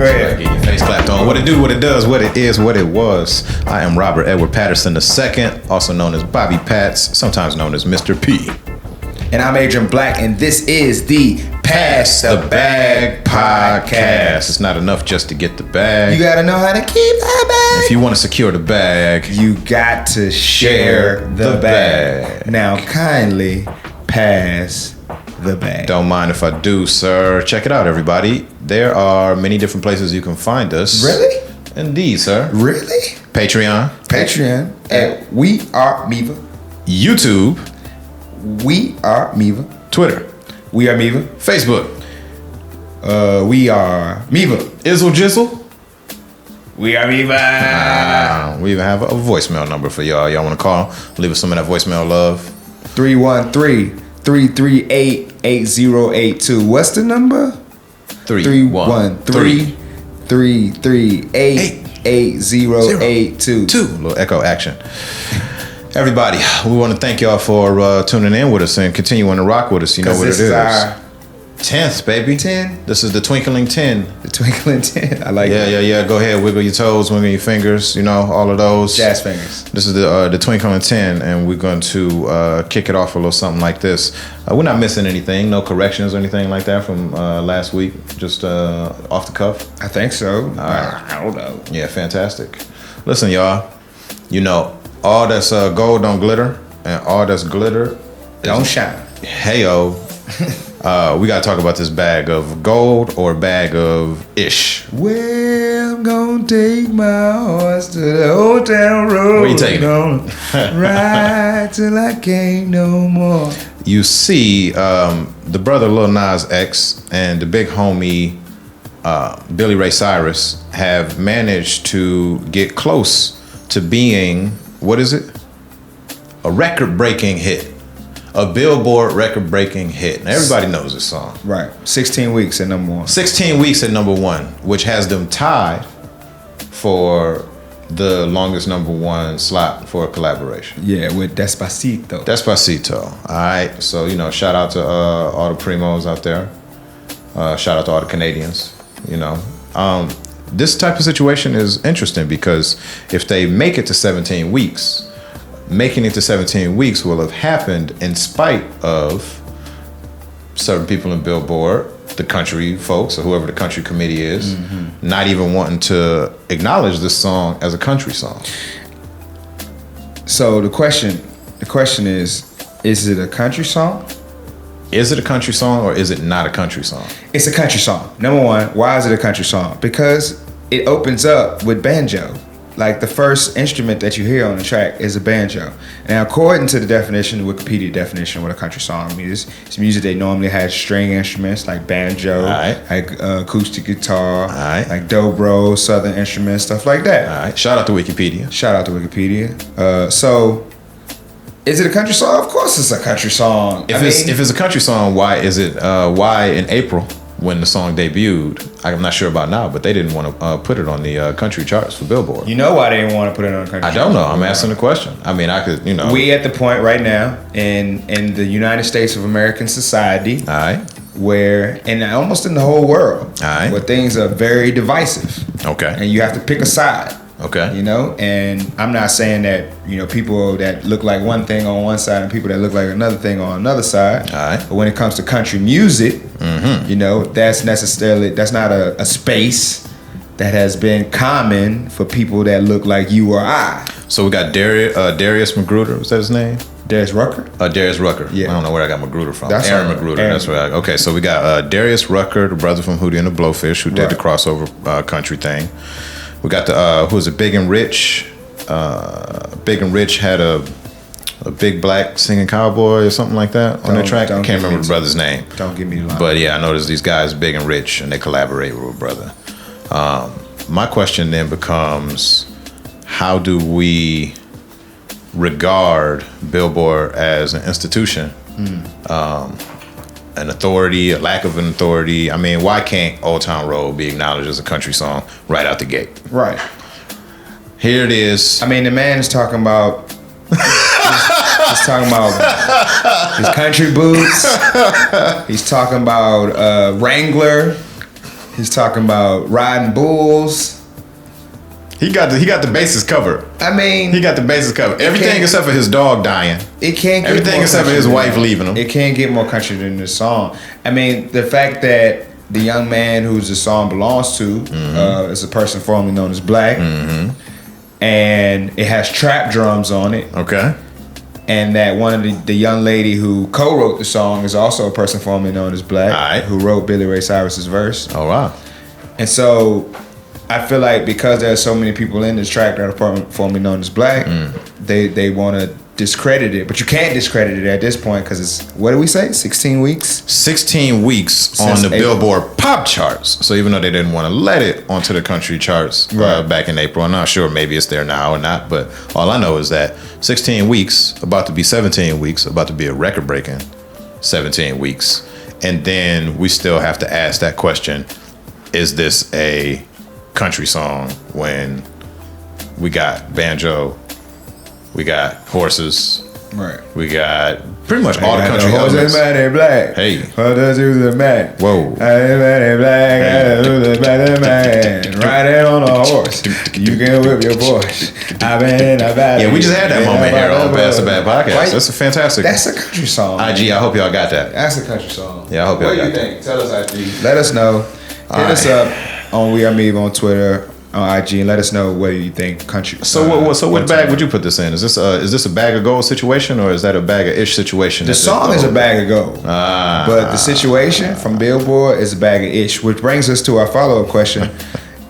Go ahead. Get your face clapped on. What it do, what it does, what it is, what it was. I am Robert Edward Patterson II, also known as Bobby Pats, sometimes known as Mr. P. And I'm Adrian Black, and this is the Pass the Bag podcast. It's not enough just to get the bag. You gotta know how to keep that bag. If you want to secure the bag, you got to share the bag. Now, kindly pass the bag. Don't mind if I do, sir. Check it out, everybody. There are many different places you can find us. Really? Indeed, sir. Really? Patreon. At We Are MIVA. YouTube. We Are MIVA. Twitter. We Are MIVA. Facebook. We Are MIVA. Izzle Jizzle. We Are MIVA. We even have a voicemail number for y'all. Y'all want to call? Leave us some of that voicemail love. 313-338-8082. What's the number? 313-338-8082. A little echo action. Everybody, we want to thank y'all for tuning in with us and continuing to rock with us. You know what it is. This is our 10th, baby. 10. This is the Twinkling 10. The Twinkling 10. I like it. Yeah. Go ahead, wiggle your toes, wiggle your fingers. You know, all of those. Jazz fingers. This is the Twinkling 10, and we're going to kick it off a little something like this. We're not missing anything, no corrections or anything like that from last week. Just off the cuff. I think so. All right. I don't know. Yeah, fantastic. Listen, y'all. You know, all that's gold don't glitter, and all that's glitter don't shine. Heyo. We gotta talk about this bag of gold or bag of ish. Well, I'm gonna take my horse to the old town road. Where you taking it? Ride till I can't no more. You see, the brother Lil Nas X and the big homie Billy Ray Cyrus have managed to get close to being, what is it? A record-breaking hit. A Billboard record-breaking hit. Now, everybody knows this song. Right. 16 weeks at number one. 16 weeks at number one, which has them tied for the longest number one slot for a collaboration. Yeah, with Despacito. Despacito. All right. So, you know, shout out to all the primos out there. Shout out to all the Canadians, you know. This type of situation is interesting because if they make it to 17 weeks, making it to 17 weeks will have happened in spite of certain people in Billboard, the country folks, or whoever the country committee is, not even wanting to acknowledge this song as a country song. So the question is it a country song? Is it a country song or is it not a country song? It's a country song. Number one, why is it a country song? Because it opens up with banjo. Like the first instrument that you hear on the track is a banjo. Now, according to the definition, the Wikipedia definition of what a country song is, it's music that normally has string instruments like banjo, like acoustic guitar, like dobro, southern instruments, stuff like that. All right. Shout out to Wikipedia. So, is it a country song? Of course, it's a country song. If it's a country song, why is it? Why in April when the song debuted? I'm not sure about now, but they didn't want to put it on the country charts for Billboard. You know why they didn't want to put it on the country charts? I don't know. I'm asking the question. I mean, I could, you know. We at the point right now in the United States of American society, all right, where, and almost in the whole world, all right, where things are very divisive. Okay. And you have to pick a side. Okay. You know, and I'm not saying that, you know, people that look like one thing on one side and people that look like another thing on another side. All right. But when it comes to country music, you know, that's not a space that has been common for people that look like you or I. So we got Darius Magruder. Was that his name? Darius Rucker? Darius Rucker. Yeah. I don't know where I got Magruder from. That's Aaron Magruder. That's right. Okay, so we got Darius Rucker, the brother from Hootie and the Blowfish, who did the crossover country thing. We got who was it? Big and Rich. Big and Rich had a big black singing cowboy or something like that on the track. I can't remember the brother's name. Don't give me the line. But yeah, I noticed these guys, Big and Rich, and they collaborate with a brother. My question then becomes, how do we regard Billboard as an institution? An authority, a lack of an authority. I mean, why can't Old Town Road be acknowledged as a country song right out the gate? Right. Here it is. I mean, the man is talking about he's talking about his country boots. He's talking about Wrangler. He's talking about riding bulls. He got the bases covered. I mean, he got the bases covered. Everything except for his dog dying. It can't get everything more except for his wife that. leaving him. It can't get more country than this song. I mean, the fact that the young man who the song belongs to is a person formerly known as Black, and it has trap drums on it. Okay. And that one of the young lady who co-wrote the song is also a person formerly known as Black, who wrote Billy Ray Cyrus's verse. Oh wow! And so I feel like because there's so many people in this track that are formerly known as Black, they want to discredit it, but you can't discredit it at this point because it's, what do we say, 16 weeks? 16 weeks on the Billboard pop charts. So even though they didn't want to let it onto the country charts back in April, I'm not sure, maybe it's there now or not, but all I know is that 16 weeks, about to be 17 weeks, about to be a record-breaking 17 weeks, and then we still have to ask that question, is this a country song when we got banjo, we got horses, we got pretty much all the country elements. Black. Hey. Horses man. Whoa. Black. Riding on a horse. You can whip your Porsche. I've been in a valley. Yeah, we just had that moment here on Pass the Bad Podcast. Right? That's a fantastic. That's a country song. IG, I hope y'all got that. That's a country song. Yeah, I hope y'all got that. What do you think? Tell us, IG. Let us know. Hit us up on We Are MIVA on Twitter, on IG, and let us know whether you think country. So what bag would you put this in? Is this a bag of gold situation, or is that a bag of ish situation? The song is a bag of gold, but the situation from Billboard is a bag of ish. Which brings us to our follow up question: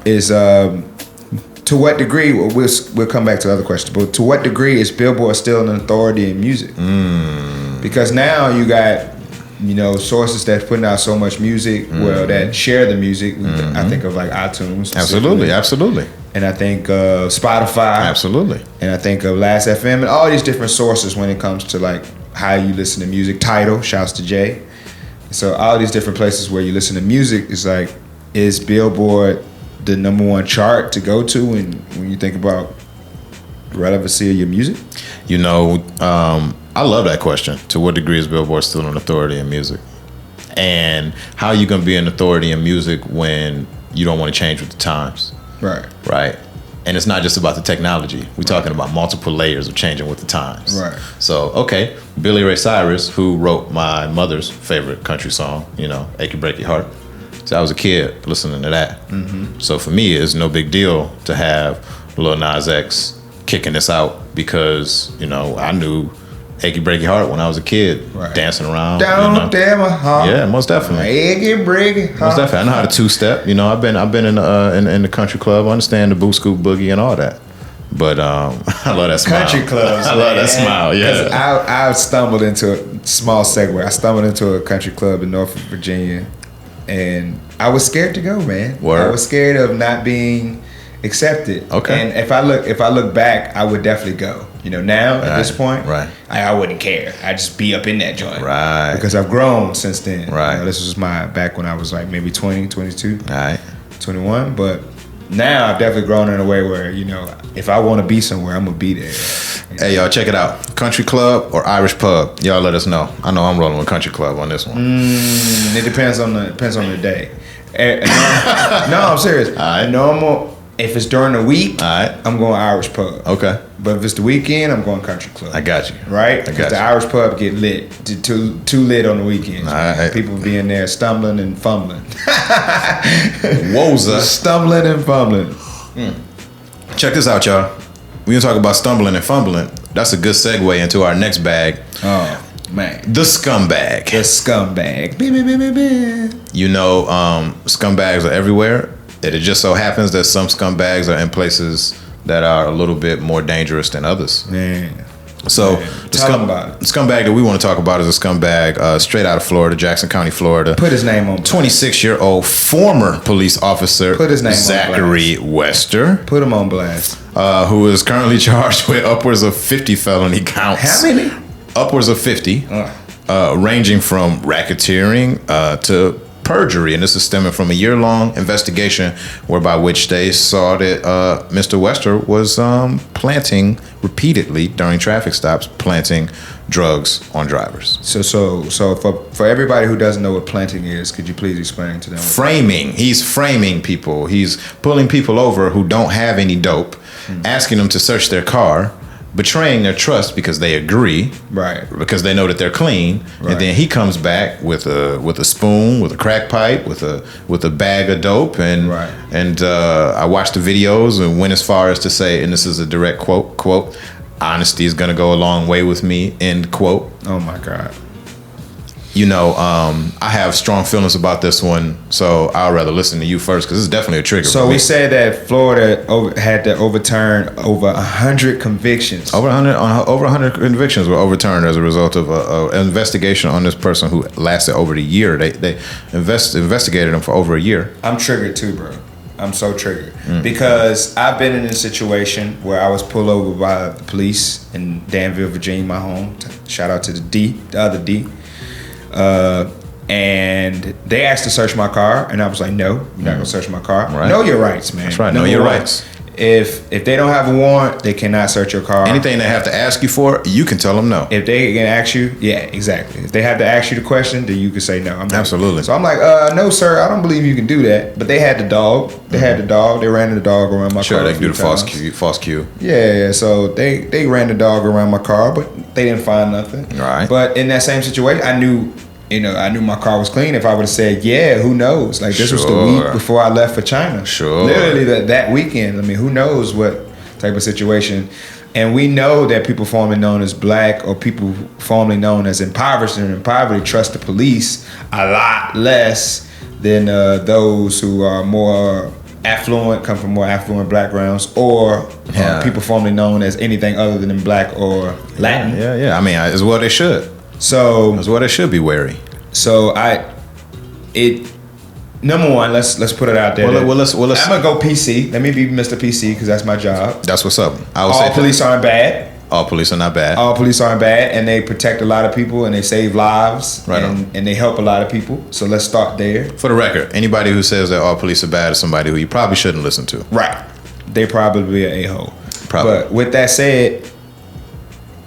is to what degree? We'll come back to the other question, but to what degree is Billboard still an authority in music? Because now you got, you know, sources that's putting out so much music, well, that share the music. I think of like iTunes. Absolutely. And I think Spotify. Absolutely. And I think of Last FM and all these different sources when it comes to like how you listen to music. Tidal, shouts to Jay. So all these different places where you listen to music is like, is Billboard the #1 chart to go to? And when you think about the relevancy of your music? You know, I love that question. To what degree is Billboard still an authority in music? And how are you going to be an authority in music when you don't want to change with the times? Right. And it's not just about the technology. We're talking about multiple layers of changing with the times. So, okay, Billy Ray Cyrus, who wrote my mother's favorite country song, you know, Achy Breaky Heart. So I was a kid listening to that. So for me, it's no big deal to have Lil Nas X kicking this out because, you know, I knew Achy Breaky Heart when I was a kid, dancing around. Down damn heart. Yeah, most definitely. Achy Breaky Heart. Most definitely. I know how to two-step. You know, I've been in the country club. I understand the boo scoop boogie and all that. But I love that smile. Country clubs. I love that smile. Yeah. I stumbled into a small segue. I stumbled into a country club in Norfolk, Virginia, and I was scared to go, man. I was scared of not being accepted. Okay. And if I look back, I would definitely go. You know, now at this point, I wouldn't care. I'd just be up in that joint. Because I've grown since then. You know, this was back when I was like maybe 20, 22, 21. But now I've definitely grown in a way where, you know, if I want to be somewhere, I'm going to be there. You know? Hey, y'all, check it out. Country club or Irish pub? Y'all let us know. I know I'm rolling with country club on this one. It depends on the day. No, I'm serious. Normal. If it's during the week, I'm going Irish pub. Okay. But if it's the weekend, I'm going country club. I got you. Right? Because the Irish pub get lit. Too lit on the weekends. People be in there stumbling and fumbling. Woza. Stumbling and fumbling. Check this out, y'all. We're going to talk about stumbling and fumbling. That's a good segue into our next bag. Oh, man. The scumbag. The scumbag. You know, scumbags are everywhere. It just so happens that some scumbags are in places that are a little bit more dangerous than others. So the scumbag that we want to talk about is a scumbag straight out of Florida, Jackson County, Florida. Put his name on. 26-year-old former police officer. Put his name Zachary on blast. Wester. Put him on blast. Who is currently charged with upwards of 50 felony counts. How many? Upwards of 50, ranging from racketeering to perjury, and this is stemming from a year-long investigation whereby which they saw that Mr. Wester was planting repeatedly during traffic stops, planting drugs on drivers. So for everybody who doesn't know what planting is, could you please explain to them? Framing. He's framing people. He's pulling people over who don't have any dope, asking them to search their car, betraying their trust because they agree, right? Because they know that they're clean, right. And then he comes back with a spoon, with a crack pipe, with a bag of dope, and right. And I watched the videos and went as far as to say, and this is a direct quote, "Honesty is gonna go a long way with me," end quote. Oh my God. You know, I have strong feelings about this one, so I'd rather listen to you first because it's definitely a trigger. So we said that Florida had to overturn over 100 convictions. Over 100 convictions were overturned as a result of an investigation on this person who lasted over a year. They investigated him for over a year. I'm triggered too, bro. I'm so triggered because I've been in a situation where I was pulled over by the police in Danville, Virginia, my home. Shout out to the other D. And they asked to search my car, and I was like, "No, you're not gonna search my car. Right. Know your rights, man. That's right. Number know your one, rights. If they don't have a warrant, they cannot search your car. Anything they have to ask you for, you can tell them no. If they can ask you, yeah, exactly. If they have to ask you the question, then you can say no. Absolutely. So I'm like, no, sir, I don't believe you can do that. But they had the dog. They had the dog. They ran the dog around my car. Sure, they can do the false cue. Yeah. So they ran the dog around my car, but they didn't find nothing. Right. But in that same situation, I knew my car was clean. If I would have said, yeah, who knows? Like this was the week before I left for China. Sure. Literally that weekend. I mean, who knows what type of situation. And we know that people formerly known as black or people formerly known as impoverished and in poverty trust the police a lot less than those who are more affluent, come from more affluent backgrounds, or people formerly known as anything other than black or Latin. Yeah. I mean, as well they should. So that's why they should be wary. So number one, let's put it out there. Well, let's. I'm gonna go PC. Let me be Mr. PC because that's my job. That's what's up. All police aren't bad. All police are not bad. All police aren't bad, and they protect a lot of people and they save lives, right and they help a lot of people. So let's start there. For the record, anybody who says that all police are bad is somebody who you probably shouldn't listen to. Right. They probably an a-hole. Probably. But with that said,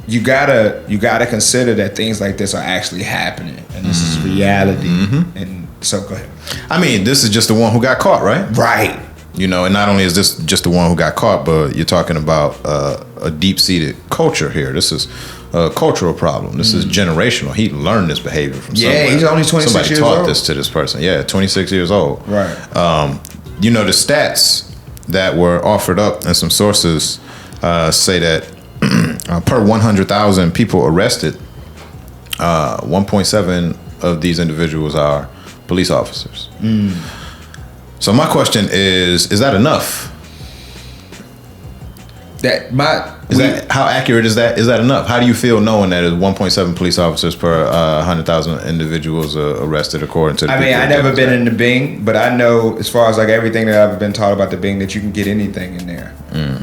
you gotta consider that things like this are actually happening, and this is reality. And so go ahead. I mean, this is just the one who got caught, right? Right. You know, and not only is this just the one who got caught, but you're talking about a deep-seated culture here. This is a cultural problem. This is generational. He learned this behavior from somewhere. Yeah, he's only 26 Somebody years taught old. this to this person. Yeah, 26 years old. Right. You know, the stats that were offered up and some sources say that per 100,000 people arrested, 1.7 of these individuals are police officers. So my question is that enough? How accurate is that? Is that enough? How do you feel knowing that there's 1.7 police officers per 100,000 individuals arrested according to the I never been in the Bing, but I know as far as like everything that I've been taught about the Bing that you can get anything in there.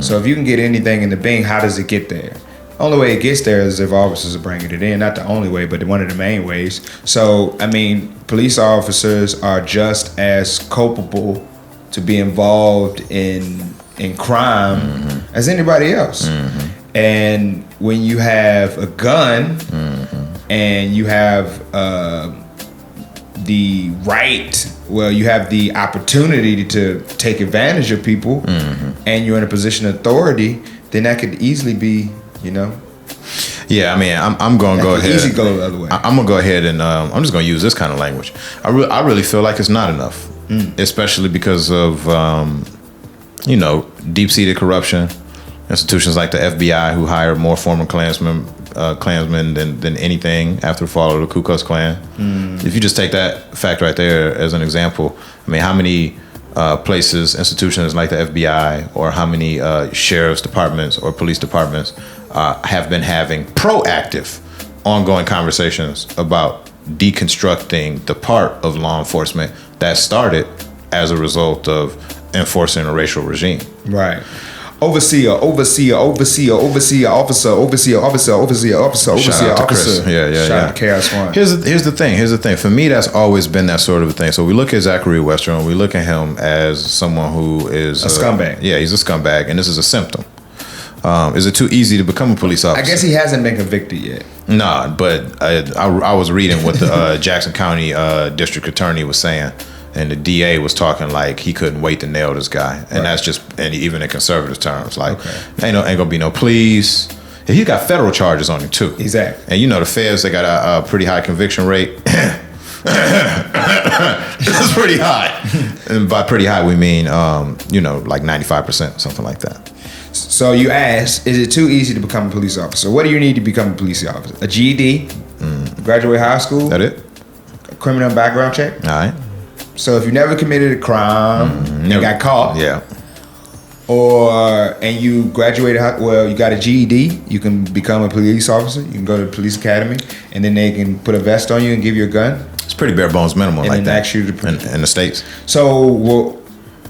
So if you can get anything in the Bing, how does it get there? Only way it gets there is if officers are bringing it in. Not the only way, but one of the main ways. So, I mean, police officers are just as culpable to be involved in crime as anybody else. And when you have a gun and you have the right, you have the opportunity to take advantage of people and you're in a position of authority, then that could easily be, Yeah, I mean, I'm going to go ahead. Easy go the other way. I'm going to go ahead and I'm just going to use this kind of language. I really feel like it's not enough, especially because of, deep-seated corruption. Institutions like the FBI who hire more former Klansmen than anything after the fall of the Ku Klux Klan. If you just take that fact right there as an example, I mean, how many places, institutions like the FBI, or how many sheriff's departments or police departments have been having proactive, ongoing conversations about deconstructing the part of law enforcement that started as a result of enforcing a racial regime. Right. Overseer, officer, Shout out to Chris. officer. Yeah. Shout out to Chaos One. Here's the thing. For me, that's always been that sort of a thing. So we look at Zachary Western, and we look at him as someone who is A scumbag. Yeah, he's a scumbag, and this is a symptom. Is it too easy to become a police officer? I guess he hasn't been convicted yet. Nah, but I was reading what the Jackson County district attorney was saying, and the DA was talking like he couldn't wait to nail this guy, and Right. that's just, and even in conservative terms, like ain't gonna be no pleas. And he got federal charges on him too. Exactly. And you know the feds, they got a pretty high conviction rate. It's pretty high, and by pretty high we mean like 95%, something like that. So you asked, is it too easy to become a police officer? What do you need to become a police officer? A GED, graduate high school, That it? a criminal background check. All right. So if you never committed a crime, and got caught, Yeah. and you graduated, you got a GED, you can become a police officer. You can go to the police academy, and then they can put a vest on you and give you a gun. It's pretty bare bones minimum And like then that ask you to in the States. So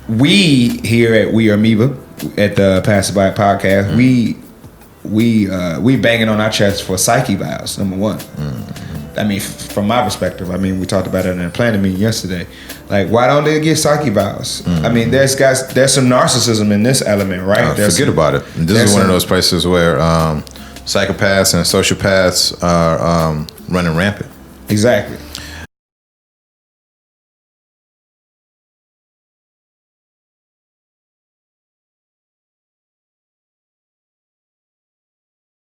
we here at We Are MIVA at the Passerby Podcast, we banging on our chest for psyche vows, number one. I mean, from my perspective, I mean, we talked about it in a planning meeting yesterday. Like, why don't they get psyche vows? I mean, there's some narcissism in this element, right? Forget about it. This is one of those places where psychopaths and sociopaths are running rampant. Exactly.